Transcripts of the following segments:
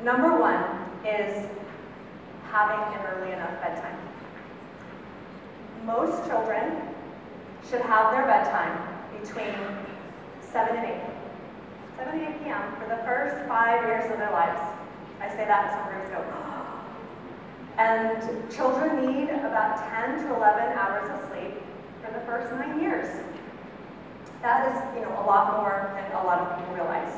Number one is having an early enough bedtime. Most children should have their bedtime between 7 and 8. 7 and 8 p.m. for the first 5 years of their lives. I say that and some groups go, oh. And children need about 10 to 11 hours of sleep for the first 9 years. That is, a lot more than a lot of people realize.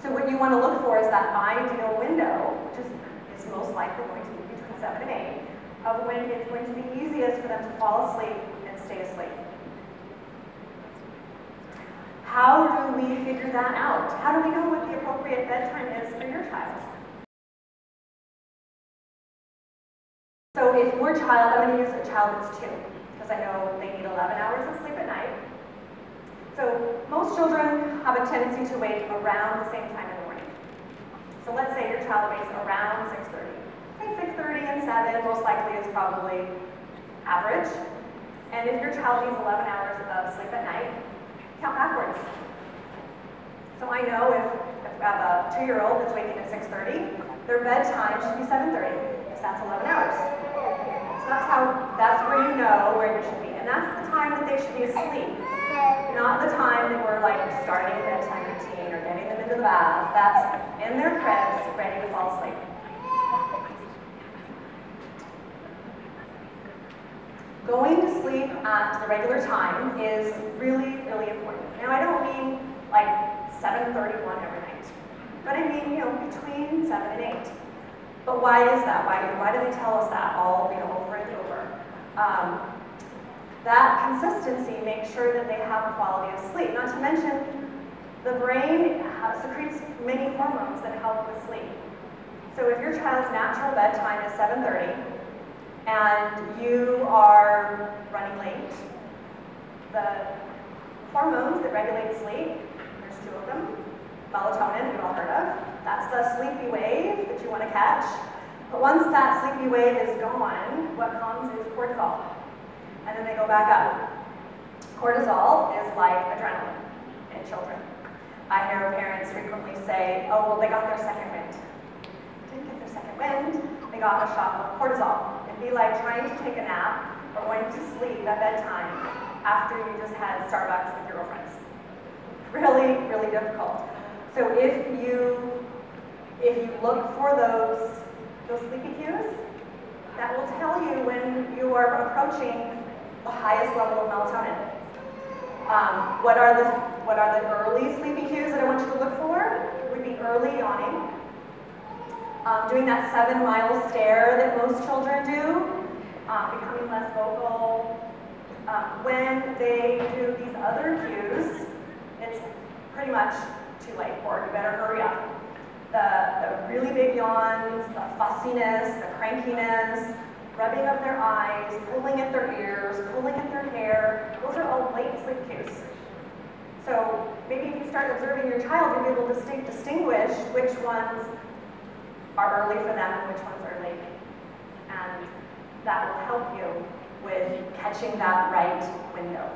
So what you want to look for is that ideal window, which is most likely going to be between 7 and 8, of when it's going to be easiest for them to fall asleep and stay asleep. How do we figure that out? How do we know what the appropriate bedtime is for your child? So if your child, I'm going to use a child that's 2, because I know they need 11 hours of sleep at night. So most children have a tendency to wake around the same time in the morning. So let's say your child wakes around 6:30. Between 6:30 and 7 most likely is probably average. And if your child needs 11 hours of sleep at night, count backwards. So I know if I have a 2-year-old that's waking at 6:30, their bedtime should be 7:30, because that's 11 hours. So that's where you know where you should be. And that's the time that they should be asleep. Not the time that we're like starting a bedtime routine or getting them into the bath. That's in their cribs, ready to fall asleep. Going to sleep at the regular time is really, really important. Now I don't mean like 7:31 every night, but I mean, between 7 and 8. But why is that? Why do they tell us that all, over and over? That consistency makes sure that they have quality of sleep. Not to mention, the brain secretes many hormones that help with sleep. So if your child's natural bedtime is 7:30, and you are running late, the hormones that regulate sleep, there's 2 of them. Melatonin, we've all heard of. That's the sleepy wave that you want to catch. But once that sleepy wave is gone, what comes is cortisol. And then they go back up. Cortisol is like adrenaline in children. I hear parents frequently say, oh, well, they got their second wind. Didn't get their second wind, they got a shot of cortisol. It'd be like trying to take a nap or going to sleep at bedtime after you just had Starbucks with your girlfriends. Really, really difficult. So if you look for those sleepy cues, that will tell you when you are approaching the highest level of melatonin. What are the early sleepy cues that I want you to look for? Would be early yawning, doing that 7-mile stare that most children do, becoming less vocal. When they do these other cues, it's pretty much too late, or you better hurry up. The really big yawns, the fussiness, the crankiness, rubbing of their eyes, pulling at their ears, pulling at their hair, those are all late sleep cues. So maybe if you start observing your child, you'll be able to distinguish which ones are early for them and which ones are late. And that will help you with catching that right window.